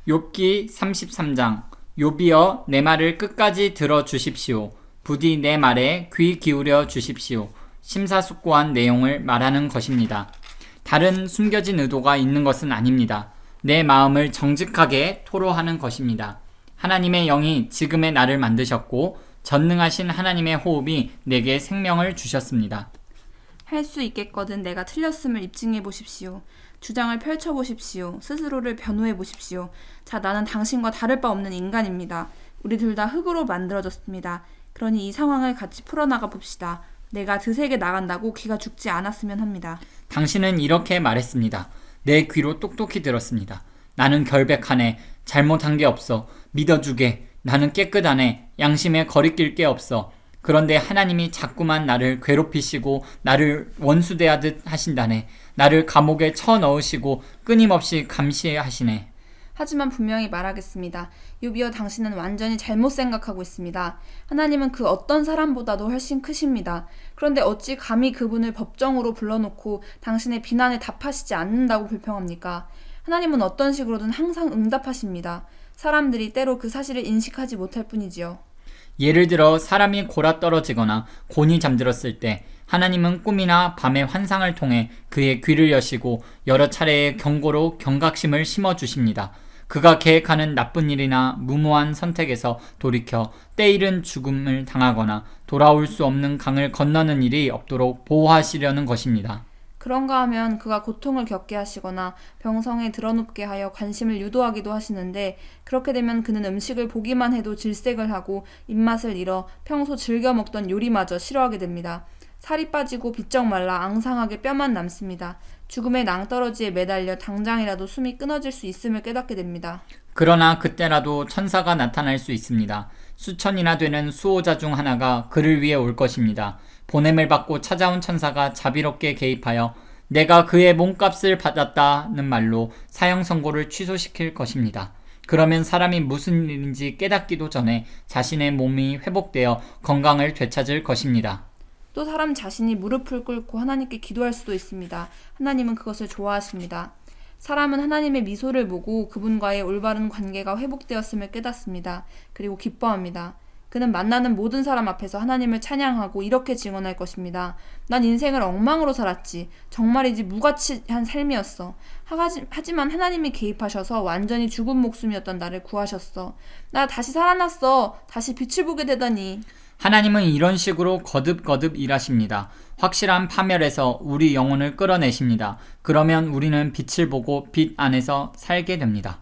욥기 33장. 욥이여 내 말을 끝까지 들어주십시오. 부디 내 말에 귀 기울여 주십시오. 심사숙고한 내용을 말하는 것입니다. 다른 숨겨진 의도가 있는 것은 아닙니다. 내 마음을 정직하게 토로하는 것입니다. 하나님의 영이 지금의 나를 만드셨고 전능하신 하나님의 호흡이 내게 생명을 주셨습니다. 할 수 있겠거든 내가 틀렸음을 입증해 보십시오. 주장을 펼쳐 보십시오. 스스로를 변호해 보십시오. 자, 나는 당신과 다를 바 없는 인간입니다. 우리 둘 다 흙으로 만들어졌습니다. 그러니 이 상황을 같이 풀어나가 봅시다. 내가 드세게 나간다고 귀가 죽지 않았으면 합니다. 당신은 이렇게 말했습니다. 내 귀로 똑똑히 들었습니다. 나는 결백하네. 잘못한 게 없어. 믿어주게. 나는 깨끗하네. 양심에 거리낄 게 없어. 그런데 하나님이 자꾸만 나를 괴롭히시고 나를 원수대하듯 하신다네. 나를 감옥에 쳐넣으시고 끊임없이 감시하시네. 하지만 분명히 말하겠습니다. 욥이여, 당신은 완전히 잘못 생각하고 있습니다. 하나님은 그 어떤 사람보다도 훨씬 크십니다. 그런데 어찌 감히 그분을 법정으로 불러놓고 당신의 비난에 답하시지 않는다고 불평합니까? 하나님은 어떤 식으로든 항상 응답하십니다. 사람들이 때로 그 사실을 인식하지 못할 뿐이지요. 예를 들어 사람이 골아 떨어지거나 곤히 잠들었을 때 하나님은 꿈이나 밤의 환상을 통해 그의 귀를 여시고 여러 차례의 경고로 경각심을 심어주십니다. 그가 계획하는 나쁜 일이나 무모한 선택에서 돌이켜 때이른 죽음을 당하거나 돌아올 수 없는 강을 건너는 일이 없도록 보호하시려는 것입니다. 그런가 하면 그가 고통을 겪게 하시거나 병성에 드러눕게 하여 관심을 유도하기도 하시는데, 그렇게 되면 그는 음식을 보기만 해도 질색을 하고 입맛을 잃어 평소 즐겨 먹던 요리마저 싫어하게 됩니다. 살이 빠지고 비쩍 말라 앙상하게 뼈만 남습니다. 죽음의 낭떠러지에 매달려 당장이라도 숨이 끊어질 수 있음을 깨닫게 됩니다. 그러나 그때라도 천사가 나타날 수 있습니다. 수천이나 되는 수호자 중 하나가 그를 위해 올 것입니다. 보냄을 받고 찾아온 천사가 자비롭게 개입하여 내가 그의 몸값을 받았다는 말로 사형 선고를 취소시킬 것입니다. 그러면 사람이 무슨 일인지 깨닫기도 전에 자신의 몸이 회복되어 건강을 되찾을 것입니다. 또 사람 자신이 무릎을 꿇고 하나님께 기도할 수도 있습니다. 하나님은 그것을 좋아하십니다. 사람은 하나님의 미소를 보고 그분과의 올바른 관계가 회복되었음을 깨닫습니다. 그리고 기뻐합니다. 그는 만나는 모든 사람 앞에서 하나님을 찬양하고 이렇게 증언할 것입니다. 난 인생을 엉망으로 살았지. 정말이지 무가치한 삶이었어. 하지만 하나님이 개입하셔서 완전히 죽은 목숨이었던 나를 구하셨어. 나 다시 살아났어. 다시 빛을 보게 되다니. 하나님은 이런 식으로 거듭거듭 일하십니다. 확실한 파멸에서 우리 영혼을 끌어내십니다. 그러면 우리는 빛을 보고 빛 안에서 살게 됩니다.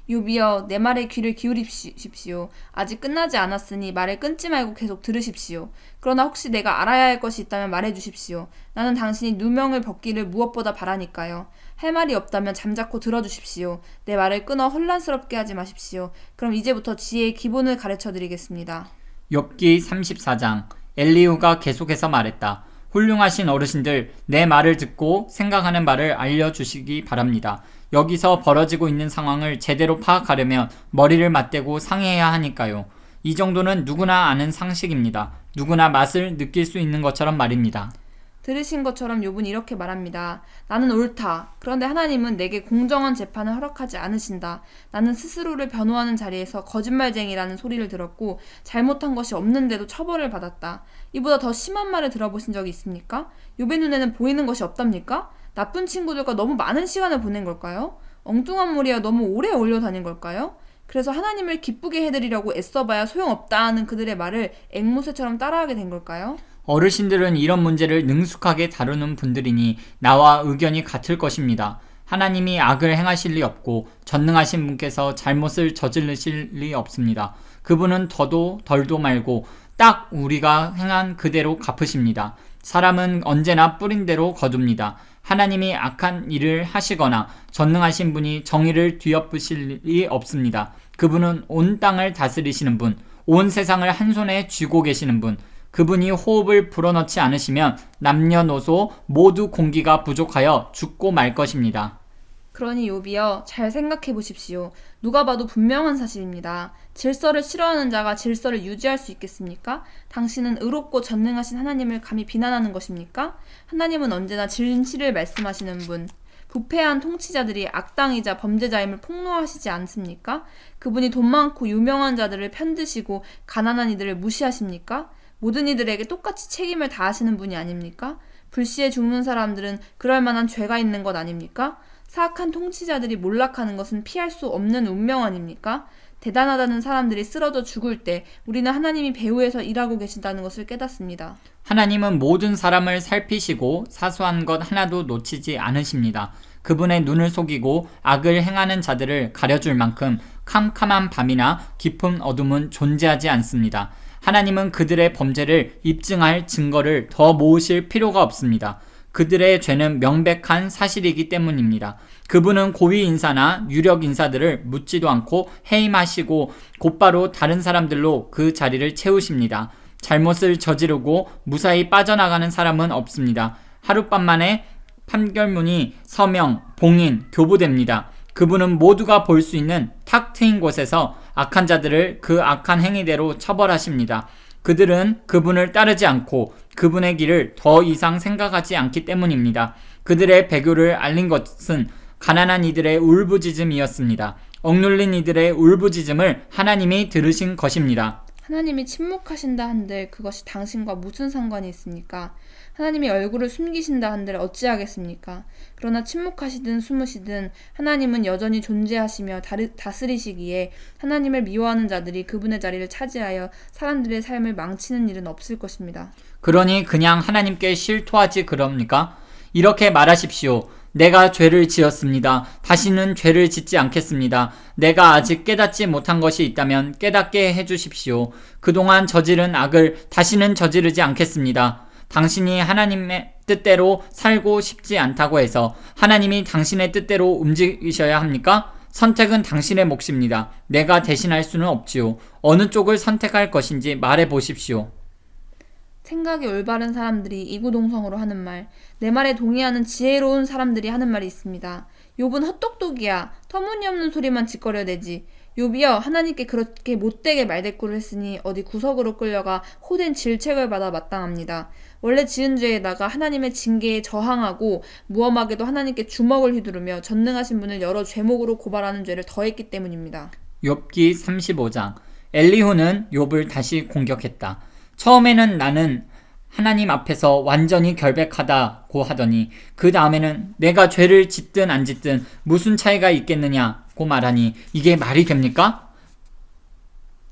욥이여, 내 말에 귀를 기울이십시오. 아직 끝나지 않았으니 말을 끊지 말고 계속 들으십시오. 그러나 혹시 내가 알아야 할 것이 있다면 말해주십시오. 나는 당신이 누명을 벗기를 무엇보다 바라니까요. 할 말이 없다면 잠자코 들어주십시오. 내 말을 끊어 혼란스럽게 하지 마십시오. 그럼 이제부터 지혜의 기본을 가르쳐드리겠습니다. 욥기 34장. 엘리후가 계속해서 말했다. 훌륭하신 어르신들, 내 말을 듣고 생각하는 바를 알려주시기 바랍니다. 여기서 벌어지고 있는 상황을 제대로 파악하려면 머리를 맞대고 상의해야 하니까요. 이 정도는 누구나 아는 상식입니다. 누구나 맛을 느낄 수 있는 것처럼 말입니다. 들으신 것처럼 욥은 이렇게 말합니다. 나는 옳다. 그런데 하나님은 내게 공정한 재판을 허락하지 않으신다. 나는 스스로를 변호하는 자리에서 거짓말쟁이라는 소리를 들었고 잘못한 것이 없는데도 처벌을 받았다. 이보다 더 심한 말을 들어보신 적이 있습니까? 욥의 눈에는 보이는 것이 없답니까? 나쁜 친구들과 너무 많은 시간을 보낸 걸까요? 엉뚱한 무리와 너무 오래 어울려 다닌 걸까요? 그래서 하나님을 기쁘게 해드리려고 애써봐야 소용없다는 그들의 말을 앵무새처럼 따라하게 된 걸까요? 어르신들은 이런 문제를 능숙하게 다루는 분들이니 나와 의견이 같을 것입니다. 하나님이 악을 행하실 리 없고 전능하신 분께서 잘못을 저지르실 리 없습니다. 그분은 더도 덜도 말고 딱 우리가 행한 그대로 갚으십니다. 사람은 언제나 뿌린 대로 거둡니다. 하나님이 악한 일을 하시거나 전능하신 분이 정의를 뒤엎으실 리 없습니다. 그분은 온 땅을 다스리시는 분, 온 세상을 한 손에 쥐고 계시는 분, 그분이 호흡을 불어넣지 않으시면 남녀노소 모두 공기가 부족하여 죽고 말 것입니다. 그러니 욥이여, 잘 생각해 보십시오. 누가 봐도 분명한 사실입니다. 질서를 싫어하는 자가 질서를 유지할 수 있겠습니까? 당신은 의롭고 전능하신 하나님을 감히 비난하는 것입니까? 하나님은 언제나 진실을 말씀하시는 분, 부패한 통치자들이 악당이자 범죄자임을 폭로하시지 않습니까? 그분이 돈 많고 유명한 자들을 편드시고 가난한 이들을 무시하십니까? 모든 이들에게 똑같이 책임을 다하시는 분이 아닙니까? 불시에 죽는 사람들은 그럴 만한 죄가 있는 것 아닙니까? 사악한 통치자들이 몰락하는 것은 피할 수 없는 운명 아닙니까? 대단하다는 사람들이 쓰러져 죽을 때 우리는 하나님이 배후에서 일하고 계신다는 것을 깨닫습니다. 하나님은 모든 사람을 살피시고 사소한 것 하나도 놓치지 않으십니다. 그분의 눈을 속이고 악을 행하는 자들을 가려줄 만큼 캄캄한 밤이나 깊은 어둠은 존재하지 않습니다. 하나님은 그들의 범죄를 입증할 증거를 더 모으실 필요가 없습니다. 그들의 죄는 명백한 사실이기 때문입니다. 그분은 고위 인사나 유력 인사들을 묻지도 않고 해임하시고 곧바로 다른 사람들로 그 자리를 채우십니다. 잘못을 저지르고 무사히 빠져나가는 사람은 없습니다. 하룻밤만에 판결문이 서명, 봉인, 교부됩니다. 그분은 모두가 볼 수 있는 탁 트인 곳에서 악한 자들을 그 악한 행위대로 처벌하십니다. 그들은 그분을 따르지 않고 그분의 길을 더 이상 생각하지 않기 때문입니다. 그들의 배교를 알린 것은 가난한 이들의 울부짖음이었습니다. 억눌린 이들의 울부짖음을 하나님이 들으신 것입니다. 하나님이 침묵하신다 한들 그것이 당신과 무슨 상관이 있습니까? 하나님이 얼굴을 숨기신다 한들 어찌하겠습니까? 그러나 침묵하시든 숨으시든 하나님은 여전히 존재하시며 다스리시기에 하나님을 미워하는 자들이 그분의 자리를 차지하여 사람들의 삶을 망치는 일은 없을 것입니다. 그러니 그냥 하나님께 실토하지 그럽니까? 이렇게 말하십시오. 내가 죄를 지었습니다. 다시는 죄를 짓지 않겠습니다. 내가 아직 깨닫지 못한 것이 있다면 깨닫게 해주십시오. 그동안 저지른 악을 다시는 저지르지 않겠습니다. 당신이 하나님의 뜻대로 살고 싶지 않다고 해서 하나님이 당신의 뜻대로 움직이셔야 합니까? 선택은 당신의 몫입니다. 내가 대신할 수는 없지요. 어느 쪽을 선택할 것인지 말해 보십시오. 생각이 올바른 사람들이 이구동성으로 하는 말, 내 말에 동의하는 지혜로운 사람들이 하는 말이 있습니다. 욥은 헛똑똑이야. 터무니없는 소리만 짓거려대지. 욥이여, 하나님께 그렇게 못되게 말대꾸를 했으니 어디 구석으로 끌려가 호된 질책을 받아 마땅합니다. 원래 지은 죄에다가 하나님의 징계에 저항하고 무엄하게도 하나님께 주먹을 휘두르며 전능하신 분을 여러 죄목으로 고발하는 죄를 더했기 때문입니다. 욥기 35장. 엘리후는 욥을 다시 공격했다. 처음에는 나는 하나님 앞에서 완전히 결백하다고 하더니 그 다음에는 내가 죄를 짓든 안 짓든 무슨 차이가 있겠느냐고 말하니 이게 말이 됩니까?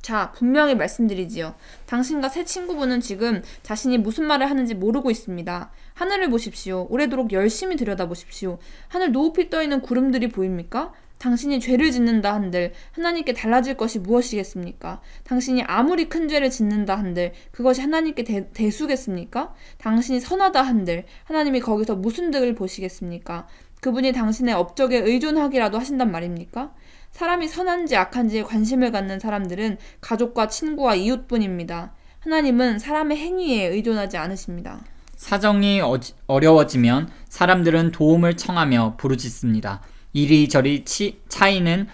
자, 분명히 말씀드리지요. 당신과 새 친구분은 지금 자신이 무슨 말을 하는지 모르고 있습니다. 하늘을 보십시오. 오래도록 열심히 들여다보십시오. 하늘 높이 떠있는 구름들이 보입니까? 당신이 죄를 짓는다 한들 하나님께 달라질 것이 무엇이겠습니까? 당신이 아무리 큰 죄를 짓는다 한들 그것이 하나님께 대수겠습니까? 당신이 선하다 한들 하나님이 거기서 무슨 득을 보시겠습니까? 그분이 당신의 업적에 의존하기라도 하신단 말입니까? 사람이 선한지 악한지에 관심을 갖는 사람들은 가족과 친구와 이웃뿐입니다. 하나님은 사람의 행위에 의존하지 않으십니다. 사정이 어려워지면 사람들은 도움을 청하며 부르짖습니다. 이리저리 차이는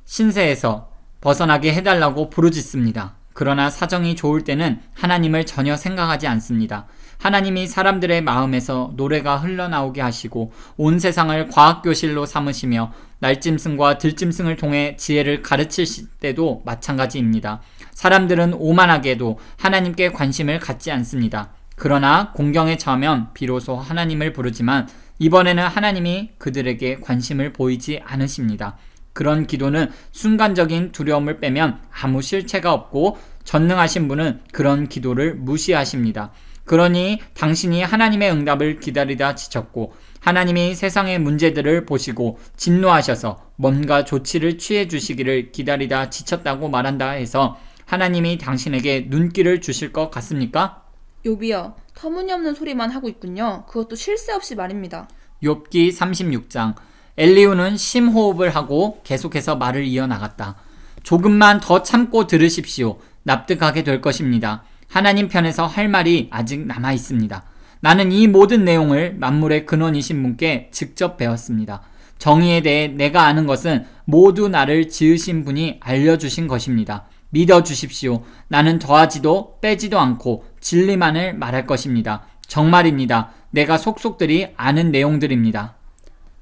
신세에서 벗어나게 해달라고 부르짖습니다. 그러나 사정이 좋을 때는 하나님을 전혀 생각하지 않습니다. 하나님이 사람들의 마음에서 노래가 흘러나오게 하시고 온 세상을 과학교실로 삼으시며 날짐승과 들짐승을 통해 지혜를 가르치실 때도 마찬가지입니다. 사람들은 오만하게도 하나님께 관심을 갖지 않습니다. 그러나 공경에 처하면 비로소 하나님을 부르지만 이번에는 하나님이 그들에게 관심을 보이지 않으십니다. 그런 기도는 순간적인 두려움을 빼면 아무 실체가 없고 전능하신 분은 그런 기도를 무시하십니다. 그러니 당신이 하나님의 응답을 기다리다 지쳤고 하나님이 세상의 문제들을 보시고 진노하셔서 뭔가 조치를 취해 주시기를 기다리다 지쳤다고 말한다 해서 하나님이 당신에게 눈길을 주실 것 같습니까? 욥이여, 터무니없는 소리만 하고 있군요. 그것도 쉴 새 없이 말입니다. 욥기 36장. 엘리후는 심호흡을 하고 계속해서 말을 이어나갔다. 조금만 더 참고 들으십시오. 납득하게 될 것입니다. 하나님 편에서 할 말이 아직 남아 있습니다. 나는 이 모든 내용을 만물의 근원이신 분께 직접 배웠습니다. 정의에 대해 내가 아는 것은 모두 나를 지으신 분이 알려주신 것입니다. 믿어주십시오. 나는 더하지도 빼지도 않고 진리만을 말할 것입니다. 정말입니다. 내가 속속들이 아는 내용들입니다.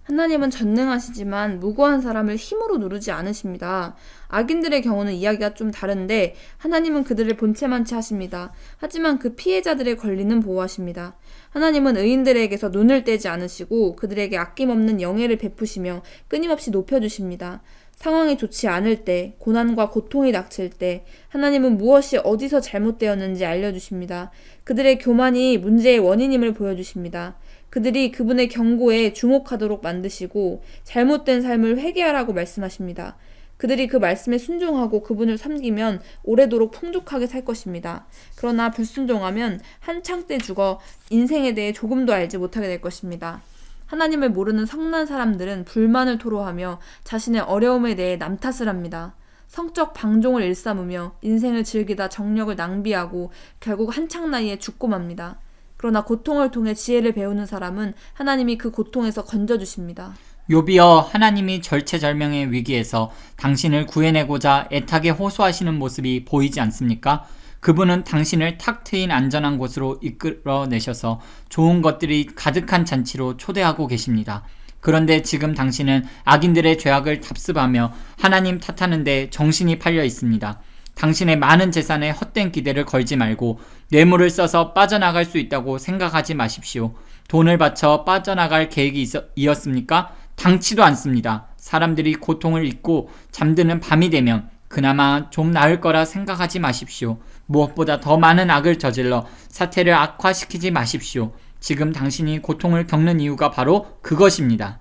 하나님은 전능하시지만 무고한 사람을 힘으로 누르지 않으십니다. 악인들의 경우는 이야기가 좀 다른데 하나님은 그들을 본체만치 하십니다. 하지만 그 피해자들의 권리는 보호하십니다. 하나님은 의인들에게서 눈을 떼지 않으시고 그들에게 아낌없는 영예를 베푸시며 끊임없이 높여주십니다. 상황이 좋지 않을 때, 고난과 고통이 닥칠 때 하나님은 무엇이 어디서 잘못되었는지 알려주십니다. 그들의 교만이 문제의 원인임을 보여주십니다. 그들이 그분의 경고에 주목하도록 만드시고 잘못된 삶을 회개하라고 말씀하십니다. 그들이 그 말씀에 순종하고 그분을 섬기면 오래도록 풍족하게 살 것입니다. 그러나 불순종하면 한창 때 죽어 인생에 대해 조금도 알지 못하게 될 것입니다. 하나님을 모르는 성난 사람들은 불만을 토로하며 자신의 어려움에 대해 남 탓을 합니다. 성적 방종을 일삼으며 인생을 즐기다 정력을 낭비하고 결국 한창 나이에 죽고 맙니다. 그러나 고통을 통해 지혜를 배우는 사람은 하나님이 그 고통에서 건져주십니다. 욥이여, 하나님이 절체절명의 위기에서 당신을 구해내고자 애타게 호소하시는 모습이 보이지 않습니까? 그분은 당신을 탁 트인 안전한 곳으로 이끌어내셔서 좋은 것들이 가득한 잔치로 초대하고 계십니다. 그런데 지금 당신은 악인들의 죄악을 답습하며 하나님 탓하는데 정신이 팔려 있습니다. 당신의 많은 재산에 헛된 기대를 걸지 말고 뇌물을 써서 빠져나갈 수 있다고 생각하지 마십시오. 돈을 바쳐 빠져나갈 계획이 이었습니까? 당치도 않습니다. 사람들이 고통을 잊고 잠드는 밤이 되면 그나마 좀 나을 거라 생각하지 마십시오. 무엇보다 더 많은 악을 저질러 사태를 악화시키지 마십시오. 지금 당신이 고통을 겪는 이유가 바로 그것입니다.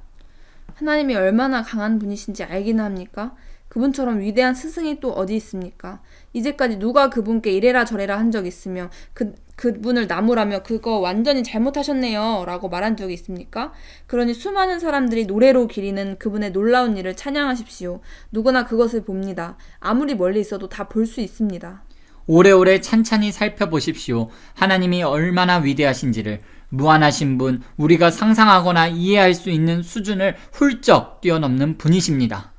하나님이 얼마나 강한 분이신지 알기는 합니까? 그분처럼 위대한 스승이 또 어디 있습니까? 이제까지 누가 그분께 이래라 저래라 한 적 있으며 그분을 나무라며 그거 완전히 잘못하셨네요 라고 말한 적이 있습니까? 그러니 수많은 사람들이 노래로 기리는 그분의 놀라운 일을 찬양하십시오. 누구나 그것을 봅니다. 아무리 멀리 있어도 다 볼 수 있습니다. 오래오래 찬찬히 살펴보십시오. 하나님이 얼마나 위대하신지를. 무한하신 분, 우리가 상상하거나 이해할 수 있는 수준을 훌쩍 뛰어넘는 분이십니다.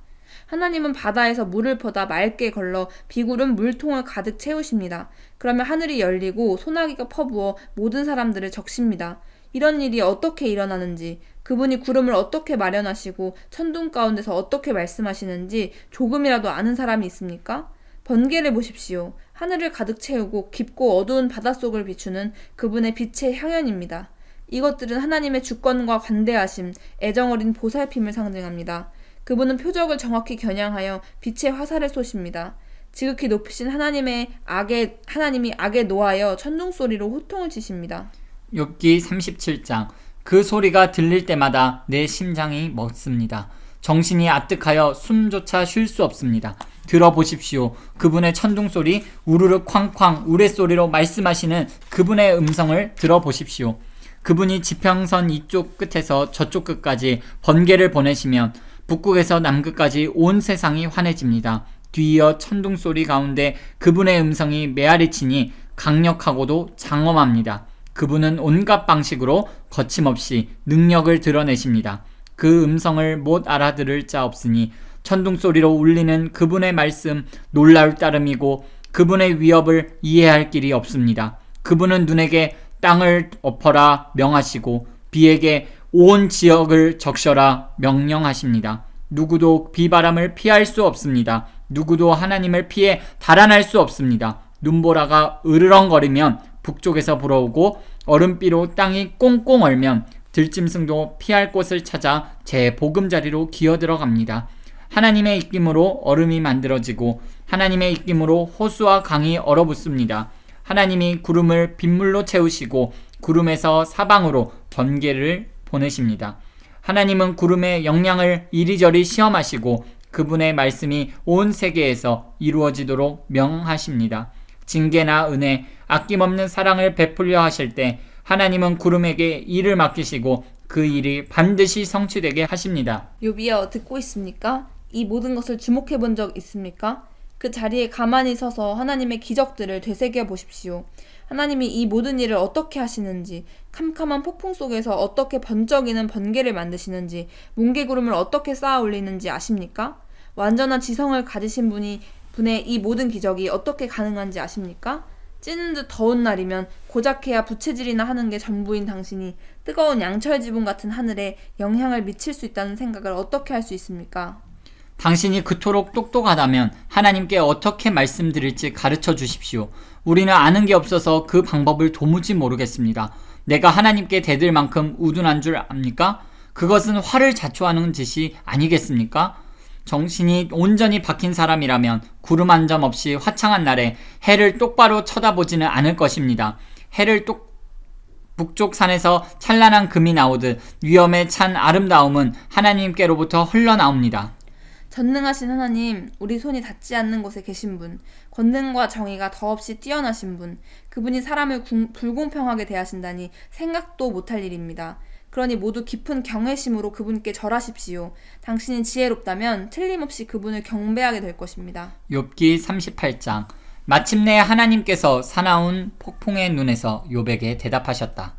하나님은 바다에서 물을 퍼다 맑게 걸러 비구름 물통을 가득 채우십니다. 그러면 하늘이 열리고 소나기가 퍼부어 모든 사람들을 적십니다. 이런 일이 어떻게 일어나는지, 그분이 구름을 어떻게 마련하시고 천둥 가운데서 어떻게 말씀하시는지 조금이라도 아는 사람이 있습니까? 번개를 보십시오. 하늘을 가득 채우고 깊고 어두운 바닷속을 비추는 그분의 빛의 향연입니다. 이것들은 하나님의 주권과 관대하심, 애정어린 보살핌을 상징합니다. 그분은 표적을 정확히 겨냥하여 빛의 화살을 쏘십니다. 지극히 높으신 하나님이 악에 노하여 천둥소리로 호통을 치십니다. 욥기 37장. 그 소리가 들릴 때마다 내 심장이 멎습니다. 정신이 아뜩하여 숨조차 쉴 수 없습니다. 들어보십시오. 그분의 천둥소리, 우르르 쾅쾅 우레소리로 말씀하시는 그분의 음성을 들어보십시오. 그분이 지평선 이쪽 끝에서 저쪽 끝까지 번개를 보내시면 북극에서 남극까지 온 세상이 환해집니다. 뒤이어 천둥소리 가운데 그분의 음성이 메아리치니 강력하고도 장엄합니다. 그분은 온갖 방식으로 거침없이 능력을 드러내십니다. 그 음성을 못 알아들을 자 없으니 천둥소리로 울리는 그분의 말씀 놀라울 따름이고 그분의 위협을 이해할 길이 없습니다. 그분은 눈에게 땅을 엎어라 명하시고 비에게 온 지역을 적셔라 명령하십니다. 누구도 비바람을 피할 수 없습니다. 누구도 하나님을 피해 달아날 수 없습니다. 눈보라가 으르렁거리면 북쪽에서 불어오고 얼음비로 땅이 꽁꽁 얼면 들짐승도 피할 곳을 찾아 제 보금자리로 기어들어갑니다. 하나님의 입김으로 얼음이 만들어지고 하나님의 입김으로 호수와 강이 얼어붙습니다. 하나님이 구름을 빗물로 채우시고 구름에서 사방으로 번개를 보내십니다. 하나님은 구름의 영향을 이리저리 시험하시고 그분의 말씀이 온 세계에서 이루어지도록 명하십니다. 징계나 은혜, 아낌없는 사랑을 베풀려 하실 때 하나님은 구름에게 일을 맡기시고 그 일이 반드시 성취되게 하십니다. 욥이여, 듣고 있습니까? 이 모든 것을 주목해 본 적 있습니까? 그 자리에 가만히 서서 하나님의 기적들을 되새겨 보십시오. 하나님이 이 모든 일을 어떻게 하시는지, 캄캄한 폭풍 속에서 어떻게 번쩍이는 번개를 만드시는지, 뭉게구름을 어떻게 쌓아 올리는지 아십니까? 완전한 지성을 가지신 분의 이 모든 기적이 어떻게 가능한지 아십니까? 찌는 듯 더운 날이면 고작해야 부채질이나 하는 게 전부인 당신이 뜨거운 양철 지붕 같은 하늘에 영향을 미칠 수 있다는 생각을 어떻게 할 수 있습니까? 당신이 그토록 똑똑하다면 하나님께 어떻게 말씀드릴지 가르쳐 주십시오. 우리는 아는 게 없어서 그 방법을 도무지 모르겠습니다. 내가 하나님께 대들 만큼 우둔한 줄 압니까? 그것은 화를 자초하는 짓이 아니겠습니까? 정신이 온전히 박힌 사람이라면 구름 한 점 없이 화창한 날에 해를 똑바로 쳐다보지는 않을 것입니다. 북쪽 산에서 찬란한 금이 나오듯 위엄에 찬 아름다움은 하나님께로부터 흘러나옵니다. 전능하신 하나님, 우리 손이 닿지 않는 곳에 계신 분, 권능과 정의가 더없이 뛰어나신 분, 그분이 사람을 불공평하게 대하신다니 생각도 못할 일입니다. 그러니 모두 깊은 경외심으로 그분께 절하십시오. 당신이 지혜롭다면 틀림없이 그분을 경배하게 될 것입니다. 욥기 38장. 마침내 하나님께서 사나운 폭풍의 눈에서 욥에게 대답하셨다.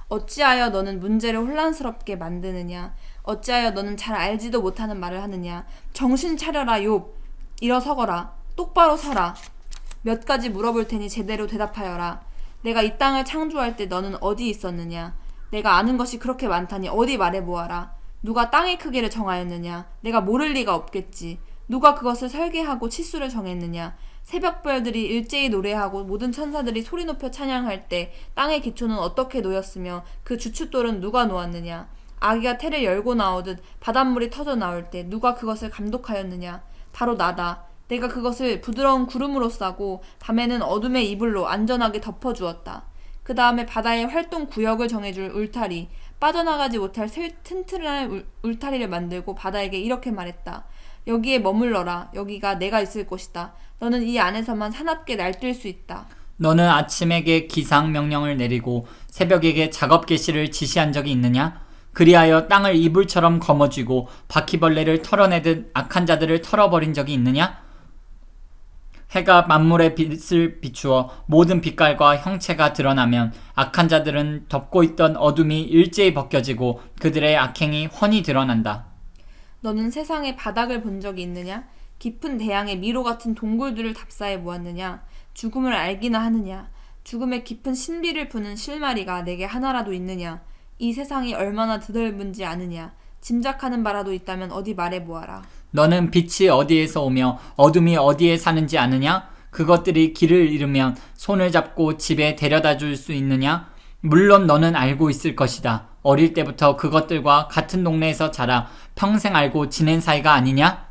어찌하여 너는 문제를 혼란스럽게 만드느냐? 어찌하여 너는 잘 알지도 못하는 말을 하느냐? 정신 차려라, 욥. 일어서거라. 똑바로 서라. 몇 가지 물어볼 테니 제대로 대답하여라. 내가 이 땅을 창조할 때 너는 어디 있었느냐? 내가 아는 것이 그렇게 많다니 어디 말해보아라. 누가 땅의 크기를 정하였느냐? 내가 모를 리가 없겠지. 누가 그것을 설계하고 치수를 정했느냐? 새벽별들이 일제히 노래하고 모든 천사들이 소리 높여 찬양할 때 땅의 기초는 어떻게 놓였으며 그 주춧돌은 누가 놓았느냐? 아기가 태를 열고 나오듯 바닷물이 터져 나올 때 누가 그것을 감독하였느냐? 바로 나다. 내가 그것을 부드러운 구름으로 싸고 밤에는 어둠의 이불로 안전하게 덮어주었다. 그 다음에 바다의 활동 구역을 정해줄 울타리, 빠져나가지 못할 튼튼한 울타리를 만들고 바다에게 이렇게 말했다. 여기에 머물러라. 여기가 내가 있을 곳이다. 너는 이 안에서만 사납게 날뛸 수 있다. 너는 아침에게 기상 명령을 내리고 새벽에게 작업 개시를 지시한 적이 있느냐? 그리하여 땅을 이불처럼 거머쥐고 바퀴벌레를 털어내듯 악한 자들을 털어버린 적이 있느냐? 해가 만물의 빛을 비추어 모든 빛깔과 형체가 드러나면 악한 자들은 덮고 있던 어둠이 일제히 벗겨지고 그들의 악행이 훤히 드러난다. 너는 세상의 바닥을 본 적이 있느냐? 깊은 대양의 미로 같은 동굴들을 답사해 보았느냐? 죽음을 알기나 하느냐? 죽음의 깊은 신비를 푸는 실마리가 내게 하나라도 있느냐? 이 세상이 얼마나 드넓은지 아느냐? 짐작하는 바라도 있다면 어디 말해보아라. 너는 빛이 어디에서 오며 어둠이 어디에 사는지 아느냐? 그것들이 길을 잃으면 손을 잡고 집에 데려다 줄 수 있느냐? 물론 너는 알고 있을 것이다. 어릴 때부터 그것들과 같은 동네에서 자라 평생 알고 지낸 사이가 아니냐?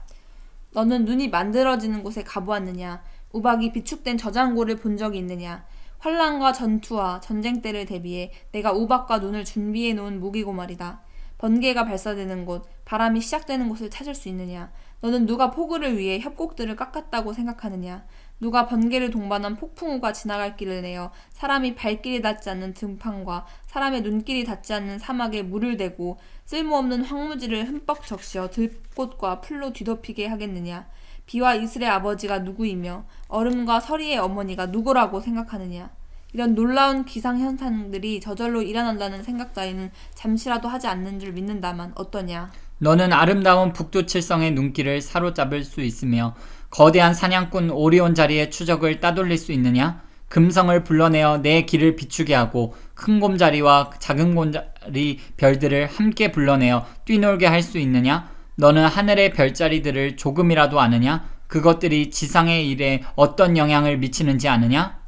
너는 눈이 만들어지는 곳에 가보았느냐? 우박이 비축된 저장고를 본 적이 있느냐? 환란과 전투와 전쟁 때를 대비해 내가 우박과 눈을 준비해 놓은 무기고 말이다. 번개가 발사되는 곳, 바람이 시작되는 곳을 찾을 수 있느냐? 너는 누가 포구를 위해 협곡들을 깎았다고 생각하느냐? 누가 번개를 동반한 폭풍우가 지나갈 길을 내어 사람이 발길이 닿지 않는 등판과 사람의 눈길이 닿지 않는 사막에 물을 대고 쓸모없는 황무지를 흠뻑 적시어 들꽃과 풀로 뒤덮이게 하겠느냐? 비와 이슬의 아버지가 누구이며 얼음과 서리의 어머니가 누구라고 생각하느냐? 이런 놀라운 기상현상들이 저절로 일어난다는 생각 따위는 잠시라도 하지 않는 줄 믿는다만 어떠냐? 너는 아름다운 북두칠성의 눈길을 사로잡을 수 있으며 거대한 사냥꾼 오리온 자리의 추적을 따돌릴 수 있느냐? 금성을 불러내어 내 길을 비추게 하고 큰 곰자리와 작은 곰자리 별들을 함께 불러내어 뛰놀게 할 수 있느냐? 너는 하늘의 별자리들을 조금이라도 아느냐? 그것들이 지상의 일에 어떤 영향을 미치는지 아느냐?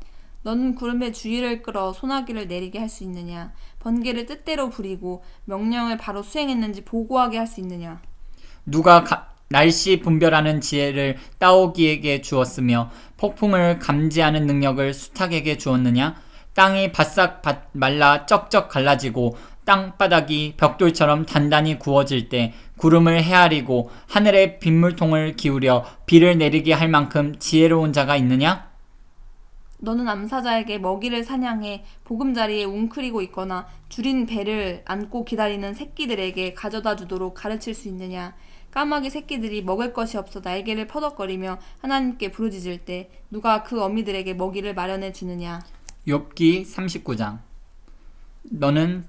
너는 구름의 주위를 끌어 소나기를 내리게 할 수 있느냐? 번개를 뜻대로 부리고 명령을 바로 수행했는지 보고하게 할 수 있느냐? 누가 날씨 분별하는 지혜를 따오기에게 주었으며 폭풍을 감지하는 능력을 수탉에게 주었느냐? 땅이 바싹 말라 쩍쩍 갈라지고 땅바닥이 벽돌처럼 단단히 구워질 때 구름을 헤아리고 하늘의 빗물통을 기울여 비를 내리게 할 만큼 지혜로운 자가 있느냐? 너는 암사자에게 먹이를 사냥해 보금자리에 웅크리고 있거나 줄인 배를 안고 기다리는 새끼들에게 가져다 주도록 가르칠 수 있느냐? 까마귀 새끼들이 먹을 것이 없어 날개를 퍼덕거리며 하나님께 부르짖을 때 누가 그 어미들에게 먹이를 마련해 주느냐? 욥기 39장. 너는